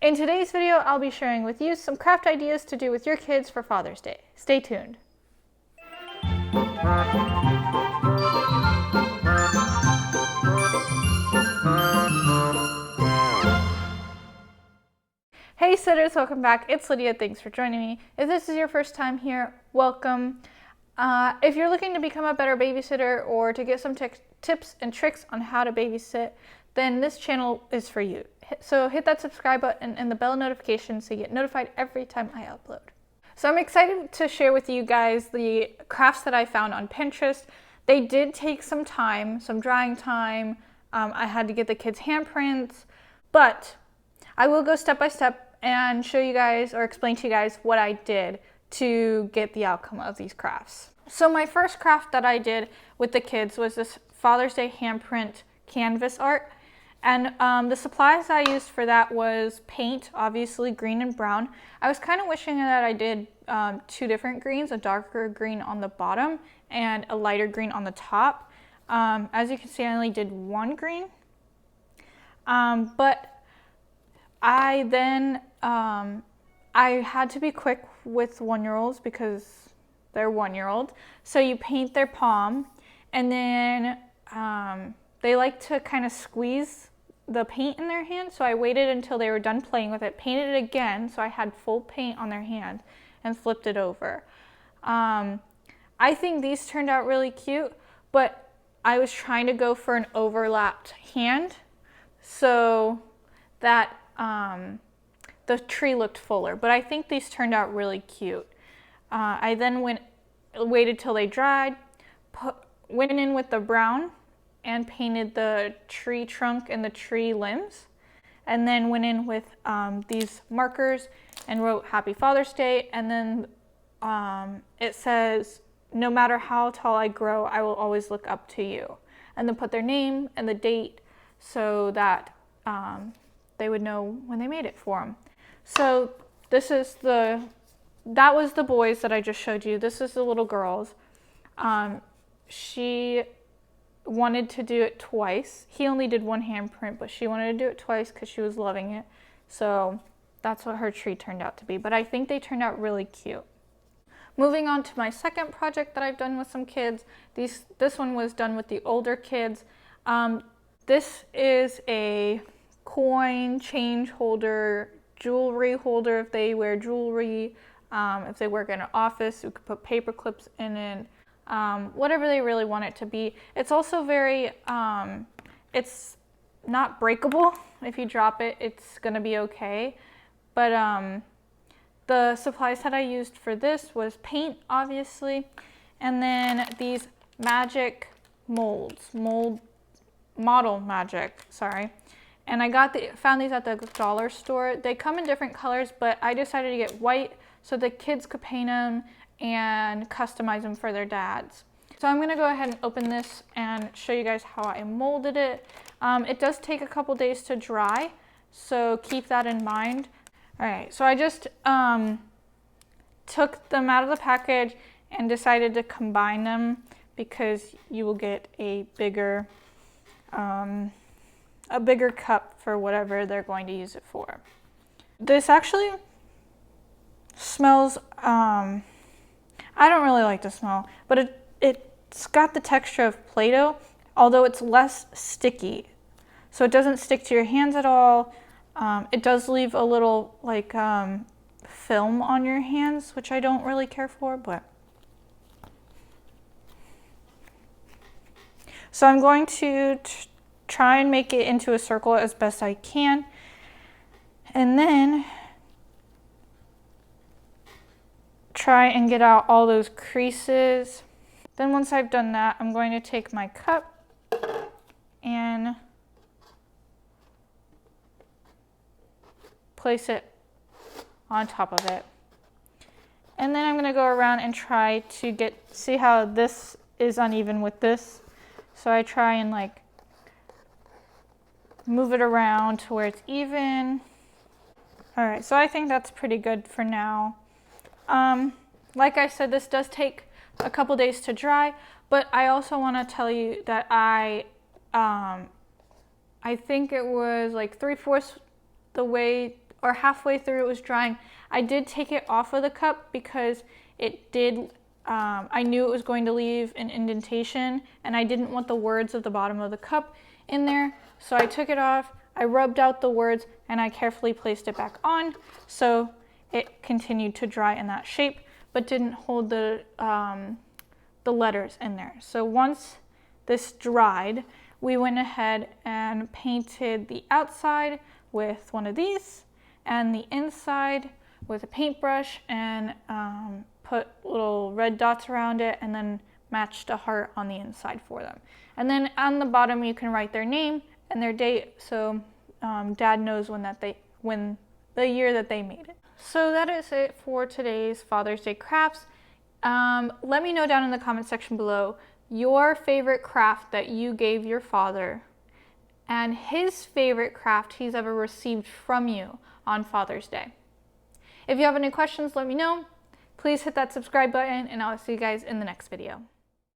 In today's video, I'll be sharing with you some craft ideas to do with your kids for Father's Day. Stay tuned. Hey sitters, welcome back. It's Lydia. Thanks for joining me. If this is your first time here, welcome. If you're looking to become a better babysitter or to get some tips and tricks on how to babysit, then this channel is for you. So hit that subscribe button and the bell notification so you get notified every time I upload. So I'm excited to share with you guys the crafts that I found on Pinterest. They did take some time, some drying time. I had to get the kids' handprints, but I will go step by step and show you guys or explain to you guys what I did to get the outcome of these crafts. So my first craft that I did with the kids was this Father's Day handprint canvas art. And the supplies I used for that was paint, obviously green and brown. I was kind of wishing that I did two different greens, a darker green on the bottom and a lighter green on the top. As you can see, I only did one green. But I then, I had to be quick with 1-year-olds because they're 1-year-old. So you paint their palm and then they like to kind of squeeze the paint in their hand, so I waited until they were done playing with it, painted it again so I had full paint on their hand, and flipped it over. I think these turned out really cute, but I was trying to go for an overlapped hand so that the tree looked fuller, but I think these turned out really cute. I then waited till they dried, went in with the brown and painted the tree trunk and the tree limbs, and then went in with these markers and wrote Happy Father's Day, and then it says, no matter how tall I grow, I will always look up to you, and then put their name and the date so that they would know when they made it for them. So this is that was the boys that I just showed you. This is the little girls. She wanted to do it twice. He only did one handprint, but she wanted to do it twice because she was loving it. So that's what her tree turned out to be. But I think they turned out really cute. Moving on to my second project that I've done with some kids. This one was done with the older kids. This is a coin change holder, jewelry holder if they wear jewelry. If they work in an office, you could put paper clips in it. Whatever they really want it to be. It's also very, it's not breakable. If you drop it, it's gonna be okay. But the supplies that I used for this was paint, obviously, and then these magic molds, model magic, sorry. And I found these at the dollar store. They come in different colors, but I decided to get white so the kids could paint them and customize them for their dads. So I'm gonna go ahead and open this and show you guys how I molded it. It does take a couple days to dry, so keep that in mind. All right, so I just took them out of the package and decided to combine them because you will get a bigger cup for whatever they're going to use it for. This actually smells, I don't really like the smell, but it's got the texture of Play-Doh, although it's less sticky. So it doesn't stick to your hands at all. It does leave a little like film on your hands, which I don't really care for, but. So I'm going to try and make it into a circle as best I can. And then try and get out all those creases. Then once I've done that, I'm going to take my cup and place it on top of it. And then I'm going to go around and try to see how this is uneven with this. So I try and like move it around to where it's even. All right, so I think that's pretty good for now. Like I said, this does take a couple days to dry, but I also want to tell you that I think it was like 3/4 the way or halfway through it was drying, I did take it off of the cup because it did, I knew it was going to leave an indentation and I didn't want the words of the bottom of the cup in there. So I took it off, I rubbed out the words, and I carefully placed it back on so it continued to dry in that shape, but didn't hold the letters in there. So once this dried, we went ahead and painted the outside with one of these and the inside with a paintbrush, and put little red dots around it, and then matched a heart on the inside for them. And then on the bottom you can write their name and their date, so Dad knows when the year that they made it. So that is it for today's Father's Day crafts. Let me know down in the comment section below your favorite craft that you gave your father and his favorite craft he's ever received from you on Father's Day. If you have any questions, let me know. Please hit that subscribe button, and I'll see you guys in the next video.